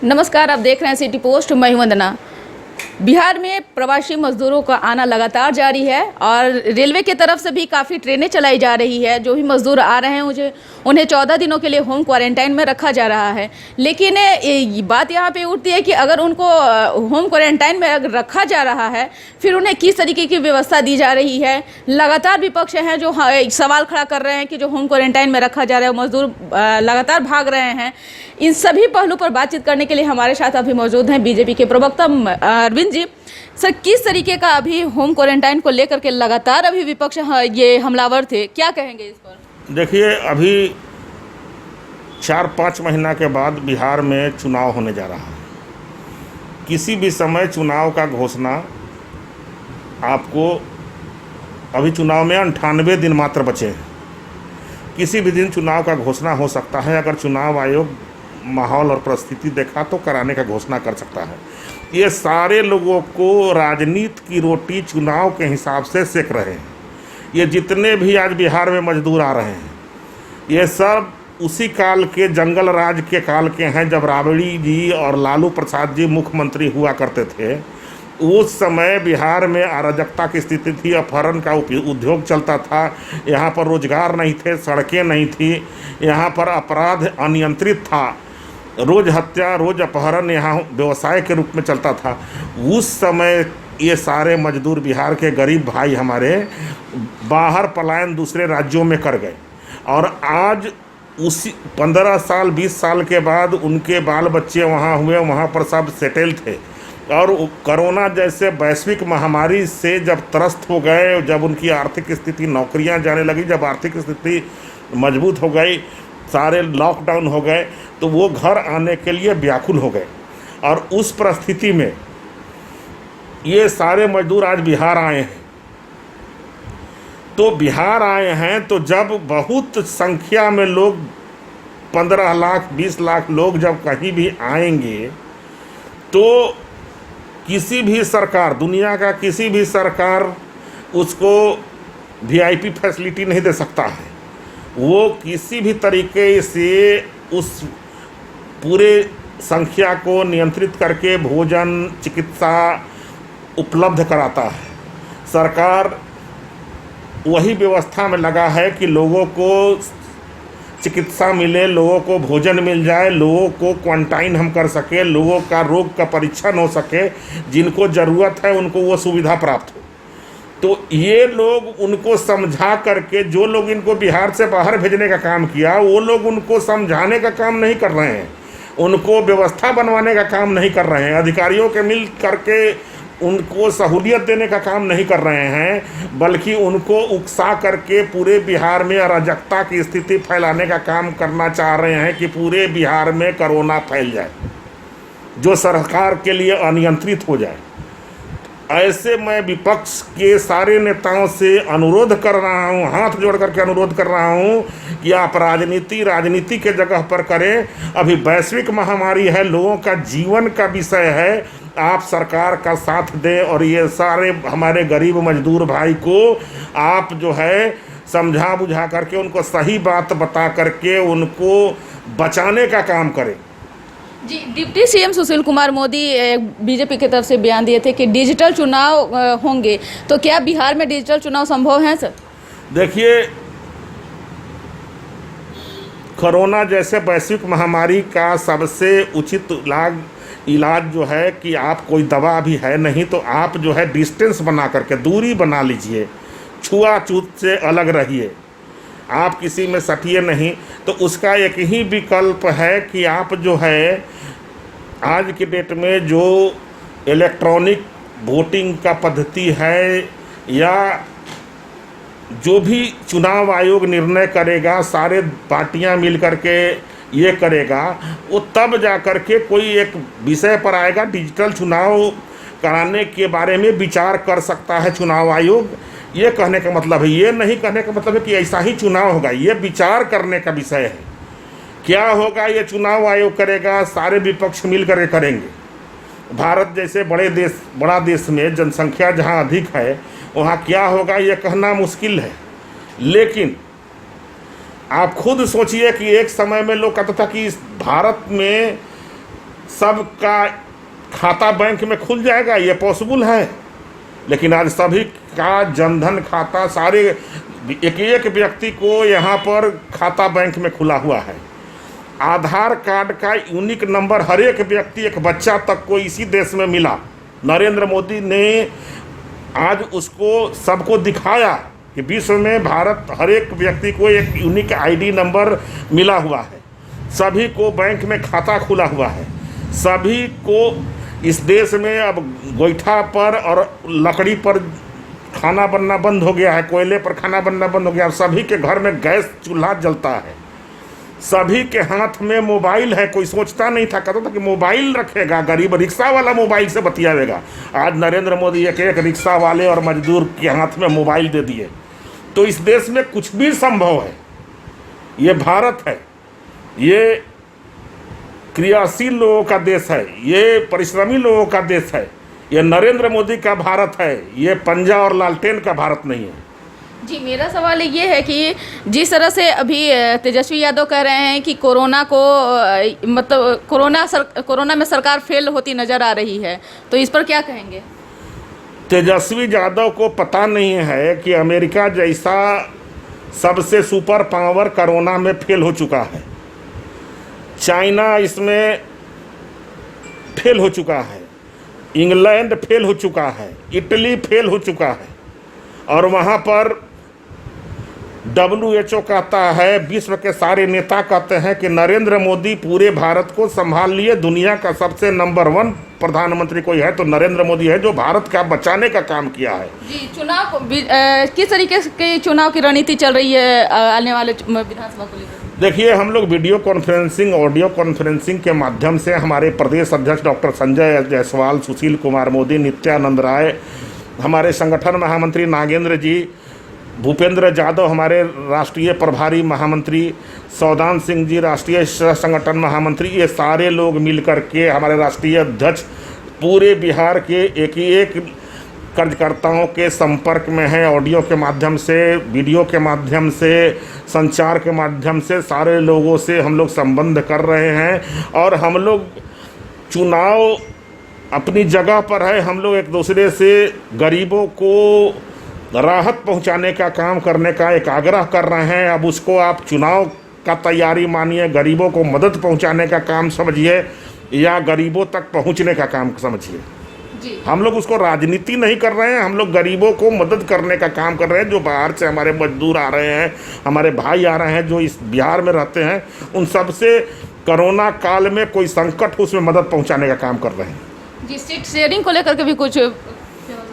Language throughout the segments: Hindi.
नमस्कार, आप देख रहे हैं सिटी पोस्ट। मैं हूं वंदना। बिहार में प्रवासी मजदूरों का आना लगातार जारी है और रेलवे की तरफ से भी काफ़ी ट्रेनें चलाई जा रही है। जो भी मजदूर आ रहे हैं उन्हें 14 दिनों के लिए होम क्वारंटाइन में रखा जा रहा है। लेकिन बात यहाँ पे उठती है कि अगर उनको होम क्वारंटाइन में अगर रखा जा रहा है, फिर उन्हें किस तरीके की व्यवस्था दी जा रही है। लगातार विपक्ष हैं जो सवाल खड़ा कर रहे हैं कि जो होम क्वारंटाइन में रखा जा रहा है मजदूर लगातार भाग रहे हैं। इन सभी पहलू पर बातचीत करने के लिए हमारे साथ अभी मौजूद हैं बीजेपी के प्रवक्ता अरविंद जी। सर, किस तरीके का अभी होम क्वारंटाइन को लेकर के लगातार अभी विपक्ष ये हमलावर थे, क्या कहेंगे इस पर? देखिए, अभी 4-5 महीना के बाद बिहार में चुनाव होने जा रहा है। किसी भी समय चुनाव का घोषणा आपको, अभी चुनाव में 98 दिन मात्र बचे हैं। किसी भी दिन चुनाव का घोषणा हो सकता है। अगर चुनाव आयोग माहौल और परिस्थिति देखा तो कराने का घोषणा कर सकता है। ये सारे लोगों को राजनीति की रोटी चुनाव के हिसाब से सेक रहे हैं। ये जितने भी आज बिहार में मजदूर आ रहे हैं, ये सब उसी काल के, जंगल राज के काल के हैं, जब राबड़ी जी और लालू प्रसाद जी मुख्यमंत्री हुआ करते थे। उस समय बिहार में अराजकता की स्थिति थी, अपहरण का उद्योग चलता था। यहाँ पर रोजगार नहीं थे, सड़कें नहीं थी, यहाँ पर अपराध अनियंत्रित था, रोज हत्या, रोज अपहरण यहाँ व्यवसाय के रूप में चलता था। उस समय ये सारे मजदूर, बिहार के गरीब भाई हमारे, बाहर पलायन दूसरे राज्यों में कर गए। और आज उसी 15 साल 20 साल के बाद उनके बाल बच्चे वहाँ हुए, वहाँ पर सब सेटल थे। और कोरोना जैसे वैश्विक महामारी से जब त्रस्त हो गए, जब उनकी आर्थिक स्थिति, नौकरियां जाने लगी, जब आर्थिक स्थिति मजबूत हो गई, सारे लॉकडाउन हो गए, तो वो घर आने के लिए व्याकुल हो गए। और उस परिस्थिति में ये सारे मजदूर आज बिहार आए हैं। तो बिहार आए हैं तो जब बहुत संख्या में लोग, 15 लाख 20 लाख लोग जब कहीं भी आएंगे, तो किसी भी सरकार, दुनिया का किसी भी सरकार उसको वीआईपी फैसिलिटी नहीं दे सकता है। वो किसी भी तरीके से उस पूरे संख्या को नियंत्रित करके भोजन, चिकित्सा उपलब्ध कराता है। सरकार वही व्यवस्था में लगा है कि लोगों को चिकित्सा मिले, लोगों को भोजन मिल जाए, लोगों को क्वारंटाइन हम कर सके, लोगों का रोग का परीक्षण हो सके, जिनको ज़रूरत है उनको वो सुविधा प्राप्त हो। तो ये लोग उनको समझा करके, जो लोग इनको बिहार से बाहर भेजने का काम किया, वो लोग उनको समझाने का काम नहीं कर रहे हैं, उनको व्यवस्था बनवाने का काम नहीं कर रहे हैं, अधिकारियों के मिल करके उनको सहूलियत देने का काम नहीं कर रहे हैं, बल्कि उनको उकसा करके पूरे बिहार में अराजकता की स्थिति फैलाने का काम करना चाह रहे हैं कि पूरे बिहार में कोरोना फैल जाए, जो सरकार के लिए अनियंत्रित हो जाए। ऐसे मैं विपक्ष के सारे नेताओं से अनुरोध कर रहा हूँ, हाथ जोड़ करके अनुरोध कर रहा हूँ कि आप राजनीति के जगह पर करें। अभी वैश्विक महामारी है, लोगों का जीवन का विषय है। आप सरकार का साथ दें और ये सारे हमारे गरीब मजदूर भाई को आप जो है समझा बुझा करके, उनको सही बात बता करके उनको बचाने का काम करें। जी, deputy CM Sushil Kumar Modi BJP की तरफ से बयान दिए थे कि डिजिटल चुनाव होंगे, तो क्या बिहार में डिजिटल चुनाव संभव है सर? देखिए, कोरोना जैसे वैश्विक महामारी का सबसे उचित इलाज जो है कि आप, कोई दवा भी है नहीं तो आप जो है डिस्टेंस बना करके दूरी बना लीजिए, छुआछूत से अलग रहिए, आप किसी में सटिए नहीं। तो उसका एक ही विकल्प है कि आप जो है आज की डेट में जो इलेक्ट्रॉनिक वोटिंग का पद्धति है, या जो भी चुनाव आयोग निर्णय करेगा, सारे पार्टियां मिल करके ये करेगा, वो तब जा कर के कोई एक विषय पर आएगा। डिजिटल चुनाव कराने के बारे में विचार कर सकता है चुनाव आयोग। ये कहने का मतलब है, ये नहीं कहने का मतलब है कि ऐसा ही चुनाव होगा, ये विचार करने का विषय है। क्या होगा ये चुनाव आयोग करेगा, सारे विपक्ष मिल कर करेंगे। भारत जैसे बड़ा देश में जनसंख्या जहाँ अधिक है, वहाँ क्या होगा ये कहना मुश्किल है। लेकिन आप खुद सोचिए कि एक समय में लोग कहता था कि भारत में सबका खाता बैंक में खुल जाएगा, ये पॉसिबल है। लेकिन आज सभी का जनधन खाता, सारे एक एक व्यक्ति को यहाँ पर खाता बैंक में खुला हुआ है। आधार कार्ड का यूनिक नंबर हर एक व्यक्ति, एक बच्चा तक को इसी देश में मिला। नरेंद्र मोदी ने आज उसको सबको दिखाया कि विश्व में भारत हर एक व्यक्ति को एक यूनिक आईडी नंबर मिला हुआ है। सभी को बैंक में खाता खुला हुआ है। सभी को इस देश में अब गोईठा पर और लकड़ी पर खाना बनना बंद हो गया है, कोयले पर खाना बनना बंद हो गया। सभी के घर में गैस चूल्हा जलता है, सभी के हाथ में मोबाइल है। कोई सोचता नहीं था, कहता था कि मोबाइल रखेगा, गरीब रिक्शा वाला मोबाइल से बतियावेगा। आज नरेंद्र मोदी एक एक रिक्शा वाले और मजदूर के हाथ में मोबाइल दे दिए। तो इस देश में कुछ भी संभव है। ये भारत है, ये क्रियाशील लोगों का देश है, ये परिश्रमी लोगों का देश है, ये नरेंद्र मोदी का भारत है, ये पंजा और लालटेन का भारत नहीं है। जी, मेरा सवाल ये है कि जिस तरह से अभी तेजस्वी यादव कह रहे हैं कि कोरोना को मतलब कोरोना में सरकार फेल होती नज़र आ रही है, तो इस पर क्या कहेंगे? तेजस्वी यादव को पता नहीं है कि अमेरिका जैसा सबसे सुपर पावर कोरोना में फेल हो चुका है, चाइना इसमें फेल हो चुका है, इंग्लैंड फेल हो चुका है, इटली फेल हो चुका है, और वहाँ पर WHO कहता है, विश्व के सारे नेता कहते हैं कि नरेंद्र मोदी पूरे भारत को संभाल लिए। दुनिया का सबसे नंबर 1 प्रधानमंत्री कोई है तो नरेंद्र मोदी है, जो भारत का बचाने का काम किया है। जी, चुनाव किस तरीके के चुनाव की रणनीति चल रही है आने वाले विधानसभा को लेकर? देखिए, हम लोग वीडियो कॉन्फ्रेंसिंग, ऑडियो कॉन्फ्रेंसिंग के माध्यम से हमारे प्रदेश अध्यक्ष डॉक्टर संजय जायसवाल, सुशील कुमार मोदी, नित्यानंद राय, हमारे संगठन महामंत्री नागेंद्र जी, भूपेंद्र यादव हमारे राष्ट्रीय प्रभारी महामंत्री, सौदान सिंह जी राष्ट्रीय संगठन महामंत्री, ये सारे लोग मिलकर के हमारे राष्ट्रीय अध्यक्ष पूरे बिहार के एक कार्यकर्ताओं के संपर्क में हैं। ऑडियो के माध्यम से, वीडियो के माध्यम से, संचार के माध्यम से सारे लोगों से हम लोग संबंध कर रहे हैं। और हम लोग चुनाव अपनी जगह पर है, हम लोग एक दूसरे से गरीबों को राहत पहुंचाने का काम करने का एक आग्रह कर रहे हैं। अब उसको आप चुनाव का तैयारी मानिए, गरीबों को मदद पहुंचाने का काम समझिए, या गरीबों तक पहुंचने का काम समझिए। हम लोग उसको राजनीति नहीं कर रहे हैं, हम लोग गरीबों को मदद करने का काम कर रहे हैं। जो बाहर से हमारे मजदूर आ रहे हैं, हमारे भाई आ रहे हैं जो इस बिहार में रहते हैं, उन सब से कोरोना काल में कोई संकट, उसमें मदद पहुंचाने का काम कर रहे हैं। जी, सीट शेयरिंग को लेकर के भी कुछ?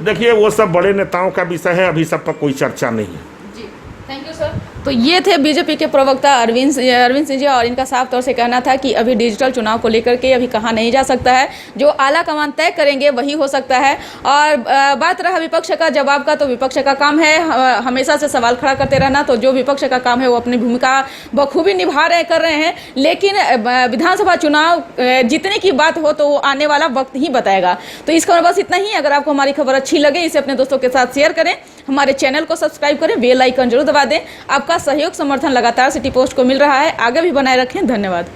देखिए, वो सब बड़े नेताओं का विषय है, अभी सब पर कोई चर्चा नहीं है। जी, थैंक यू सर। तो ये थे बीजेपी के प्रवक्ता अरविंद सिंह जी, और इनका साफ तौर से कहना था कि अभी डिजिटल चुनाव को लेकर के अभी कहा नहीं जा सकता है, जो आला कमान तय करेंगे वही हो सकता है। और बात रहा विपक्ष का जवाब का, तो विपक्ष का काम है हमेशा से सवाल खड़ा करते रहना, तो जो विपक्ष का काम है वो अपनी भूमिका बखूबी निभा कर रहे हैं। लेकिन विधानसभा चुनाव जीतने की बात हो तो वो आने वाला वक्त ही बताएगा। तो इस खबर बस इतना ही। अगर आपको हमारी खबर अच्छी लगे, इसे अपने दोस्तों के साथ शेयर करें, हमारे चैनल को सब्सक्राइब करें, बेल आइकन जरूर दबा दें। आपका सहयोग समर्थन लगातार सिटी पोस्ट को मिल रहा है, आगे भी बनाए रखें। धन्यवाद।